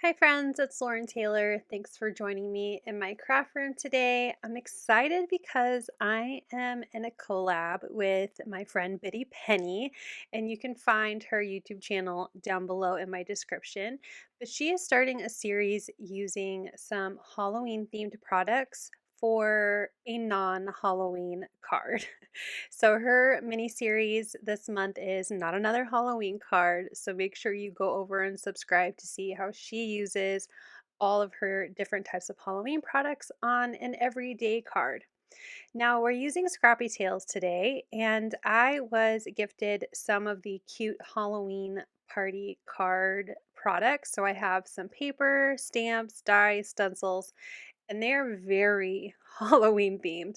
Hi friends, it's Lauren Taylor. Thanks for joining me in my craft room today. I'm excited because I am in a collab with my friend Biddy Penny, and you can find her YouTube channel down below in my description. But she is starting a series using some Halloween themed products for a non-Halloween card. So her mini series this month is Not Another Halloween Card. So make sure you go over and subscribe to see how she uses all of her different types of Halloween products on an everyday card. Now we're using Scrappy Tales today, and I was gifted some of the cute Halloween party card products. So I have some paper, stamps, dies, stencils, and they're very Halloween themed.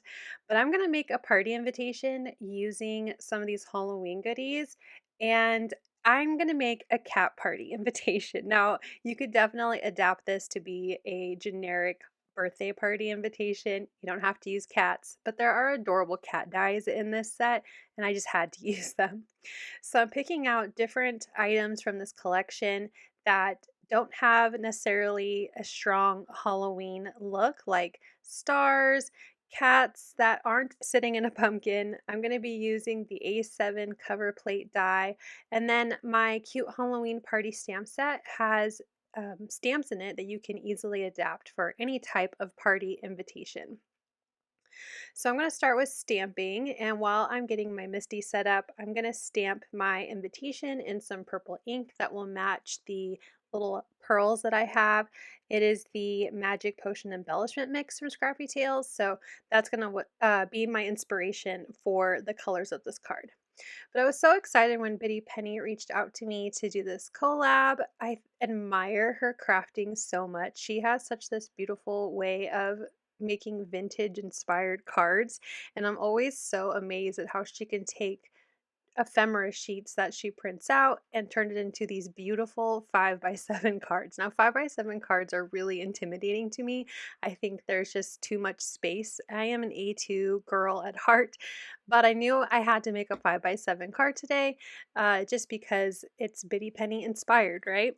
But I'm going to make a party invitation using some of these Halloween goodies, and I'm going to make a cat party invitation. Now, you could definitely adapt this to be a generic birthday party invitation. You don't have to use cats, but there are adorable cat dies in this set, and I just had to use them. So I'm picking out different items from this collection that don't have necessarily a strong Halloween look, like stars, cats that aren't sitting in a pumpkin. I'm going to be using the A7 cover plate die, and then my cute Halloween party stamp set has stamps in it that you can easily adapt for any type of party invitation. So I'm going to start with stamping, and while I'm getting my MISTI set up, I'm going to stamp my invitation in some purple ink that will match the little pearls that I have. It is the Magic Potion Embellishment Mix from Scrappy Tales, so that's going to be my inspiration for the colors of this card. But I was so excited when Biddy Penny reached out to me to do this collab. I admire her crafting so much. She has such this beautiful way of making vintage inspired cards, and I'm always so amazed at how she can take ephemera sheets that she prints out and turn it into these beautiful 5x7 cards. Now, 5x7 cards are really intimidating to me. I think there's just too much space. I am an A2 girl at heart, but I knew I had to make a 5x7 card today just because it's Biddy Penny inspired, right?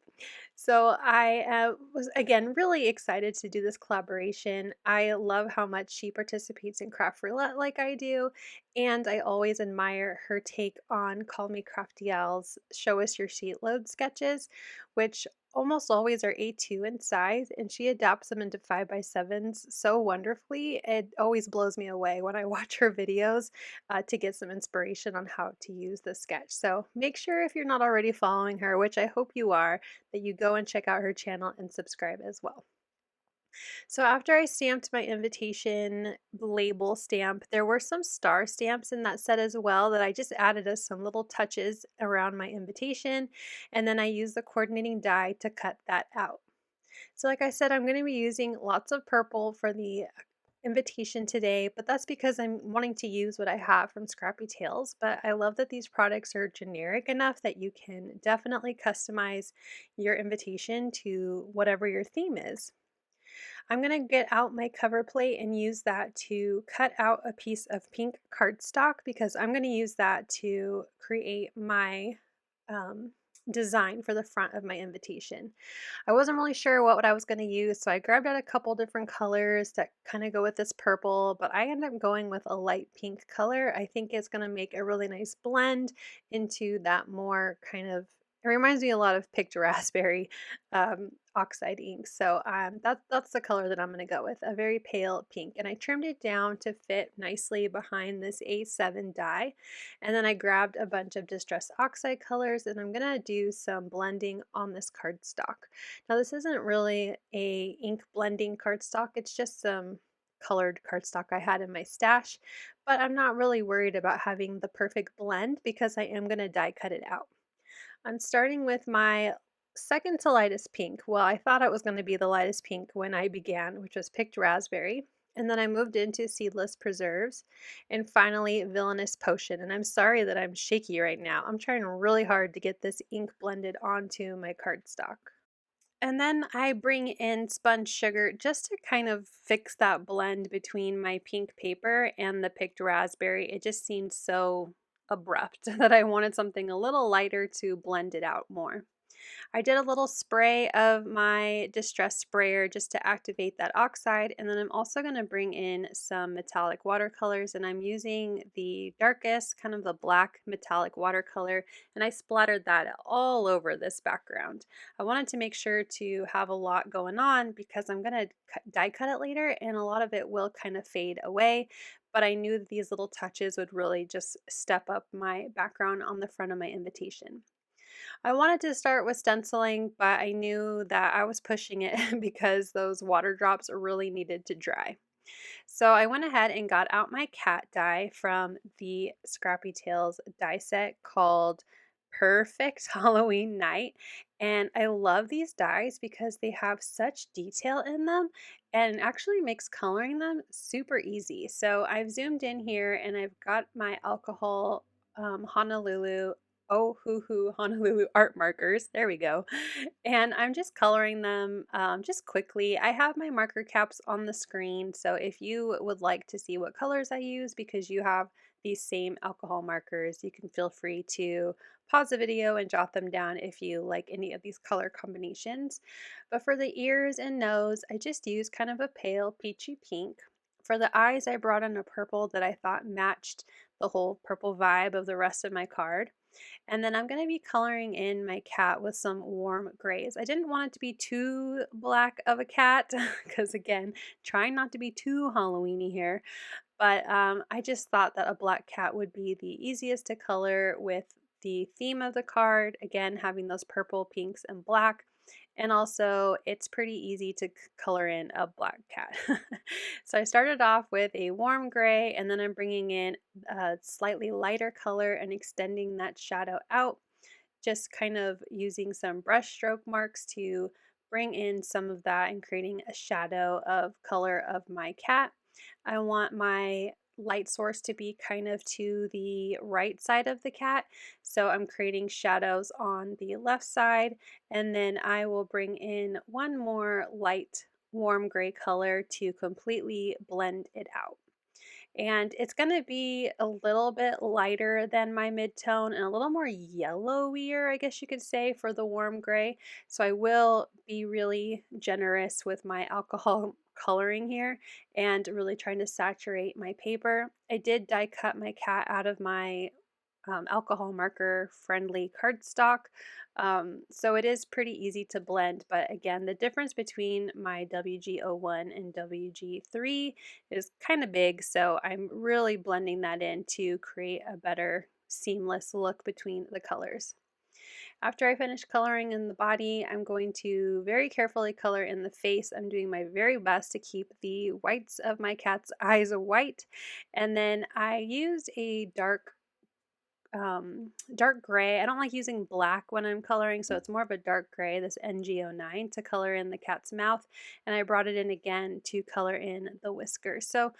So I was again really excited to do this collaboration. I love how much she participates in Craft Roulette like I do, and I always admire her take on Call Me Crafty Al's Show Us Your Sheet Load sketches, which almost always are A2 in size, and she adapts them into 5x7s so wonderfully. It always blows me away when I watch her videos to get some inspiration on how to use the sketch. So make sure if you're not already following her, which I hope you are, that you go and check out her channel and subscribe as well. So after I stamped my invitation label stamp, there were some star stamps in that set as well that I just added as some little touches around my invitation, and then I used the coordinating die to cut that out. So like I said, I'm going to be using lots of purple for the invitation today, but that's because I'm wanting to use what I have from Scrappy Tales. But I love that these products are generic enough that you can definitely customize your invitation to whatever your theme is. I'm going to get out my cover plate and use that to cut out a piece of pink cardstock because I'm going to use that to create my um, design for the front of my invitation. I wasn't really sure what I was going to use, so I grabbed out a couple different colors that kind of go with this purple, but I ended up going with a light pink color. I think it's going to make a really nice blend into that more kind of, it reminds me a lot of picked raspberry oxide ink. So that's the color that I'm going to go with, a very pale pink. And I trimmed it down to fit nicely behind this A7 die. And then I grabbed a bunch of distress oxide colors, and I'm going to do some blending on this cardstock. Now this isn't really a ink blending cardstock, it's just some colored cardstock I had in my stash, but I'm not really worried about having the perfect blend because I am going to die cut it out. I'm starting with my second to lightest pink. Well, I thought it was going to be the lightest pink when I began, which was picked raspberry. And then I moved into Seedless Preserves, and finally Villainous Potion. And I'm sorry that I'm shaky right now. I'm trying really hard to get this ink blended onto my cardstock. And then I bring in sponge sugar just to kind of fix that blend between my pink paper and the picked raspberry. It just seemed so abrupt that I wanted something a little lighter to blend it out more. I did a little spray of my distress sprayer just to activate that oxide, and then I'm also going to bring in some metallic watercolors, and I'm using the darkest, kind of the black metallic watercolor, and I splattered that all over this background. I wanted to make sure to have a lot going on because I'm going to die cut it later, and a lot of it will kind of fade away, but I knew that these little touches would really just step up my background on the front of my invitation. I wanted to start with stenciling, but I knew that I was pushing it because those water drops really needed to dry. So I went ahead and got out my cat die from the Scrappy Tales die set called Purr-Fect Halloween Night. And I love these dies because they have such detail in them and actually makes coloring them super easy. So I've zoomed in here and I've got my alcohol Honolulu Honolulu art markers. There we go. And I'm just coloring them just quickly. I have my marker caps on the screen, so if you would like to see what colors I use because you have these same alcohol markers, you can feel free to pause the video and jot them down if you like any of these color combinations. But for the ears and nose, I just used kind of a pale peachy pink. For the eyes, I brought in a purple that I thought matched the whole purple vibe of the rest of my card. And then I'm going to be coloring in my cat with some warm grays. I didn't want it to be too black of a cat because, again, trying not to be too Halloweeny here. But I just thought that a black cat would be the easiest to color with the theme of the card. Again, having those purple, pinks, and black. And also, it's pretty easy to color in a black cat. So I started off with a warm gray, and then I'm bringing in a slightly lighter color and extending that shadow out, just kind of using some brush stroke marks to bring in some of that and creating a shadow of color of my cat. I want my light source to be kind of to the right side of the cat, so I'm creating shadows on the left side, and then I will bring in one more light warm gray color to completely blend it out. And it's going to be a little bit lighter than my mid-tone and a little more yellowier, I guess you could say, for the warm gray. So I will be really generous with my alcohol coloring here and really trying to saturate my paper. I did die cut my cat out of my alcohol marker friendly cardstock. So it is pretty easy to blend, but again, the difference between my WG01 and WG3 is kind of big, so I'm really blending that in to create a better seamless look between the colors. After I finish coloring in the body, I'm going to very carefully color in the face. I'm doing my very best to keep the whites of my cat's eyes white, and then I used a dark gray. I don't like using black when I'm coloring, so it's more of a dark gray, this NG09, to color in the cat's mouth, and I brought it in again to color in the whiskers. So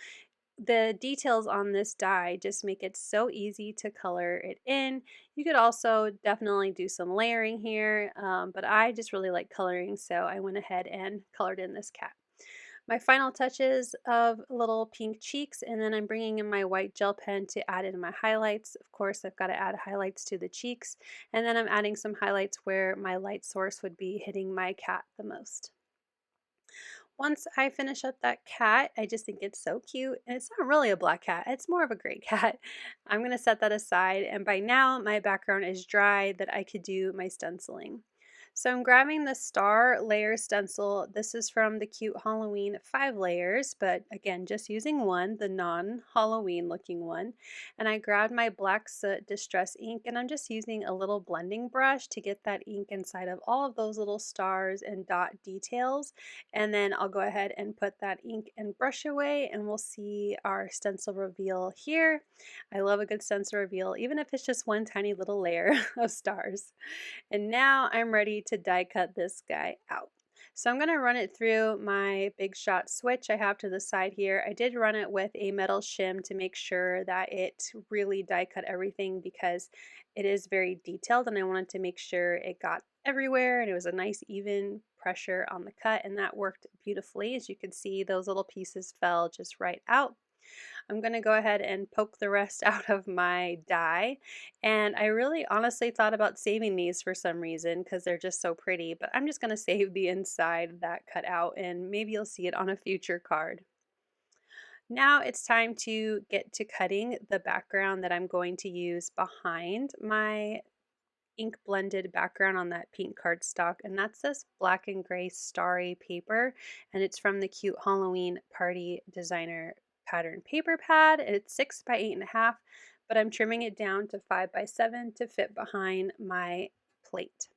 the details on this die just make it so easy to color it in. You could also definitely do some layering here, but I just really like coloring, so I went ahead and colored in this cat. My final touches of little pink cheeks, and then I'm bringing in my white gel pen to add in my highlights. Of course, I've got to add highlights to the cheeks, and then I'm adding some highlights where my light source would be hitting my cat the most. Once I finish up that cat, I just think it's so cute. And it's not really a black cat, it's more of a gray cat. I'm going to set that aside, and by now my background is dry that I could do my stenciling. So I'm grabbing the Star Layer Stencil. This is from the Cute Halloween 5 layers, but again, just using one, the non-Halloween looking one. And I grabbed my Black Soot Distress ink, and I'm just using a little blending brush to get that ink inside of all of those little stars and dot details. And then I'll go ahead and put that ink and brush away, and we'll see our stencil reveal here. I love a good stencil reveal, even if it's just one tiny little layer of stars. And now I'm ready to die cut this guy out. So I'm going to run it through my Big Shot switch I have to the side here. I did run it with a metal shim to make sure that it really die cut everything because it is very detailed, and I wanted to make sure it got everywhere and it was a nice even pressure on the cut, and that worked beautifully. As you can see, those little pieces fell just right out. I'm going to go ahead and poke the rest out of my die. And I really honestly thought about saving these for some reason because they're just so pretty, but I'm just going to save the inside of that cut out and maybe you'll see it on a future card. Now it's time to get to cutting the background that I'm going to use behind my ink blended background on that pink cardstock, and that's this black and gray starry paper, and it's from the cute Halloween Party Designer pattern paper pad. It's 6 by 8.5, but I'm trimming it down to 5 by 7 to fit behind my plate.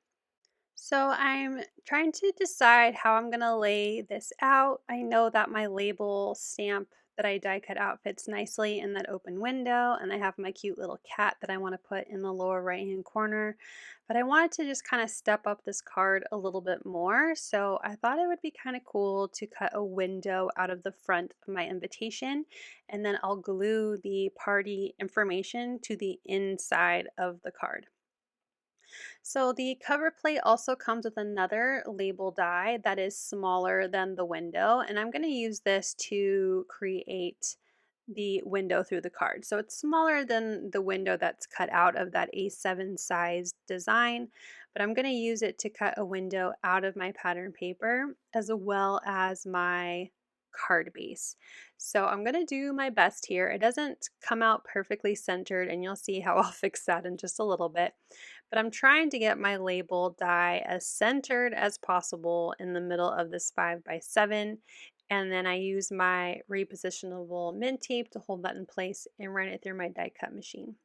So I'm trying to decide how I'm going to lay this out. I know that my label stamp that I die cut out fits nicely in that open window, and I have my cute little cat that I want to put in the lower right hand corner. But I wanted to just kind of step up this card a little bit more, so I thought it would be kind of cool to cut a window out of the front of my invitation, and then I'll glue the party information to the inside of the card. So the cover plate also comes with another label die that is smaller than the window, and I'm going to use this to create the window through the card. So it's smaller than the window that's cut out of that A7 size design, but I'm going to use it to cut a window out of my pattern paper as well as my card base. So I'm going to do my best here. It doesn't come out perfectly centered, and you'll see how I'll fix that in just a little bit. But I'm trying to get my label die as centered as possible in the middle of this 5 by 7. And then I use my repositionable mint tape to hold that in place and run it through my die cut machine.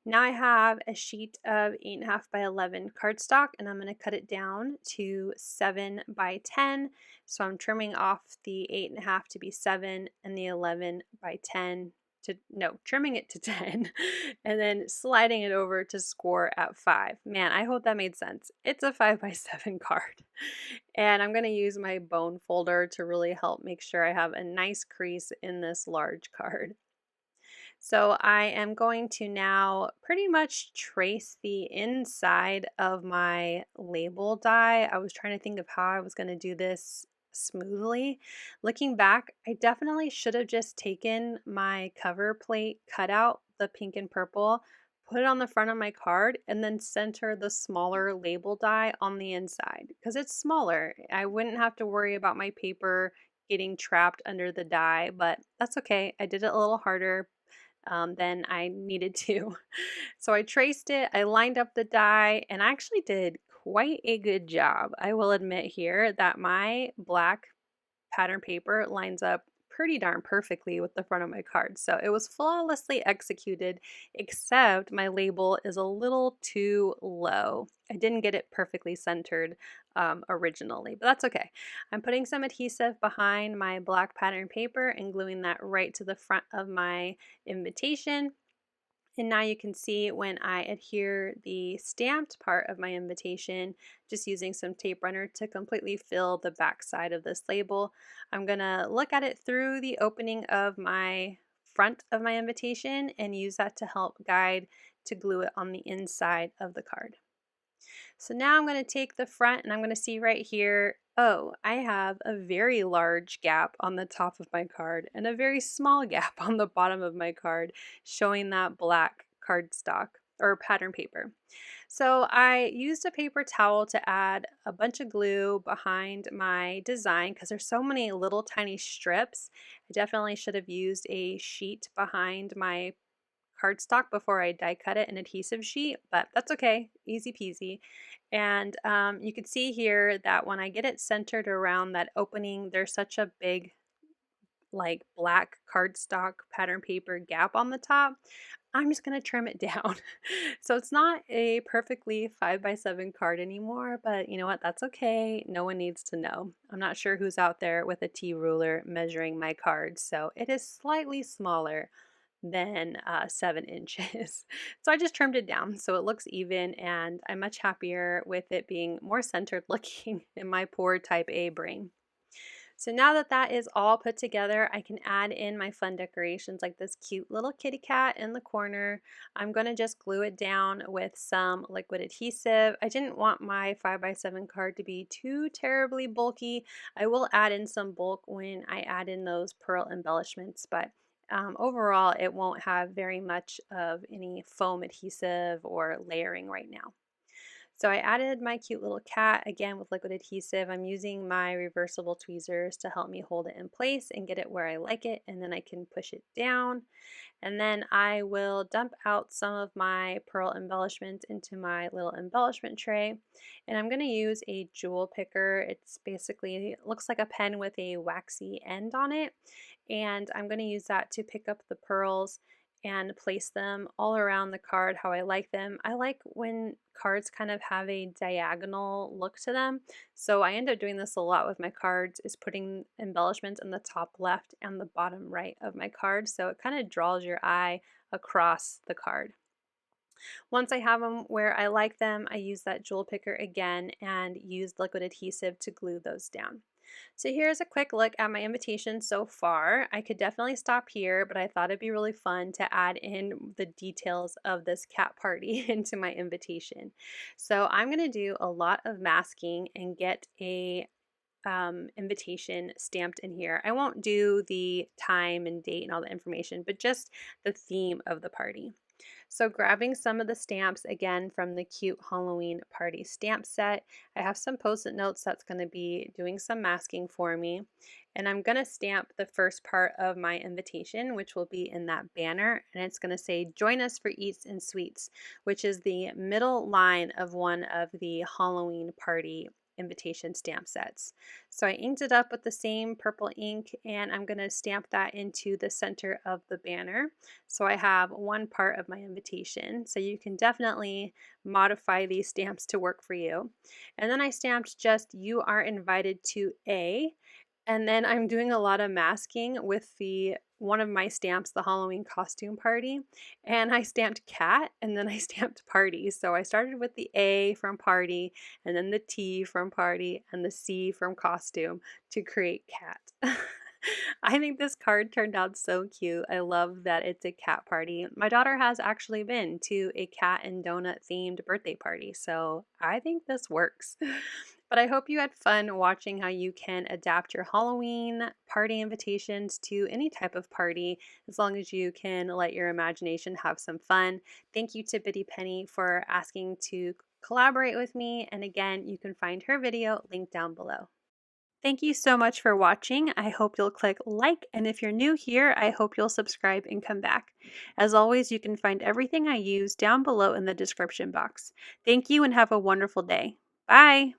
Now I have a sheet of 8.5 by 11 cardstock, and I'm going to cut it down to 7 by 10. So I'm trimming off the 8.5 to be 7 and the 11 by 10 to, no, trimming it to 10 and then sliding it over to score at 5. Man, I hope that made sense. It's a 5 by 7 card. And I'm going to use my bone folder to really help make sure I have a nice crease in this large card. So I am going to now pretty much trace the inside of my label die. I was trying to think of how I was going to do this smoothly. Looking back, I definitely should have just taken my cover plate cutout, the pink and purple, put it on the front of my card, and then center the smaller label die on the inside because it's smaller. I wouldn't have to worry about my paper getting trapped under the die, but that's okay. I did it a little harder than I needed to. So I traced it, I lined up the die, and I actually did quite a good job. I will admit here that my black pattern paper lines up pretty darn perfectly with the front of my card. So it was flawlessly executed, except my label is a little too low. I didn't get it perfectly centered originally, but that's okay. I'm putting some adhesive behind my black pattern paper and gluing that right to the front of my invitation. And now you can see when I adhere the stamped part of my invitation, just using some tape runner to completely fill the back side of this label. I'm going to look at it through the opening of my front of my invitation and use that to help guide to glue it on the inside of the card. So now I'm going to take the front and I'm going to see right here, oh, I have a very large gap on the top of my card and a very small gap on the bottom of my card, showing that black cardstock or pattern paper. So I used a paper towel to add a bunch of glue behind my design because there's so many little tiny strips. I definitely should have used a sheet behind my cardstock before I die cut it, an adhesive sheet, but that's okay, easy peasy. And you can see here that when I get it centered around that opening, there's such a big like black cardstock pattern paper gap on the top. I'm just going to trim it down. So it's not a perfectly 5 by 7 card anymore, but you know what? That's okay. No one needs to know. I'm not sure who's out there with a T ruler measuring my cards, so it is slightly smaller than 7 inches. So I just trimmed it down so it looks even, and I'm much happier with it being more centered looking in my poor type A brain. So now that that is all put together, I can add in my fun decorations like this cute little kitty cat in the corner. I'm going to just glue it down with some liquid adhesive. I didn't want my 5 by 7 card to be too terribly bulky. I will add in some bulk when I add in those pearl embellishments, but overall it won't have very much of any foam adhesive or layering right now. So I added my cute little cat again with liquid adhesive. I'm using my reversible tweezers to help me hold it in place and get it where I like it, and then I can push it down. And then I will dump out some of my pearl embellishments into my little embellishment tray. And I'm going to use a jewel picker. It's basically, it looks like a pen with a waxy end on it. And I'm going to use that to pick up the pearls and place them all around the card how I like them. I like when cards kind of have a diagonal look to them. So I end up doing this a lot with my cards, is putting embellishments in the top left and the bottom right of my card. So it kind of draws your eye across the card. Once I have them where I like them, I use that jewel picker again and use liquid adhesive to glue those down. So here's a quick look at my invitation so far. I could definitely stop here, but I thought it'd be really fun to add in the details of this cat party into my invitation. So I'm going to do a lot of masking and get a invitation stamped in here. I won't do the time and date and all the information, but just the theme of the party. So grabbing some of the stamps again from the cute Halloween party stamp set. I have some post-it notes that's going to be doing some masking for me. And I'm going to stamp the first part of my invitation, which will be in that banner. And it's going to say, "Join us for Eats and Sweets," which is the middle line of one of the Halloween party invitation stamp sets. So I inked it up with the same purple ink, and I'm going to stamp that into the center of the banner. So I have one part of my invitation. So you can definitely modify these stamps to work for you. And then I stamped just "You are invited to A." And then I'm doing a lot of masking with the one of my stamps, the Halloween costume party, and I stamped cat and then I stamped party. So I started with the A from party, and then the T from party, and the C from costume to create cat. I think this card turned out so cute. I love that it's a cat party. My daughter has actually been to a cat and donut themed birthday party, so I think this works. But I hope you had fun watching how you can adapt your Halloween party invitations to any type of party, as long as you can let your imagination have some fun. Thank you to Biddy Penny for asking to collaborate with me. And again, you can find her video linked down below. Thank you so much for watching. I hope you'll click like, and if you're new here, I hope you'll subscribe and come back. As always, you can find everything I use down below in the description box. Thank you and have a wonderful day. Bye!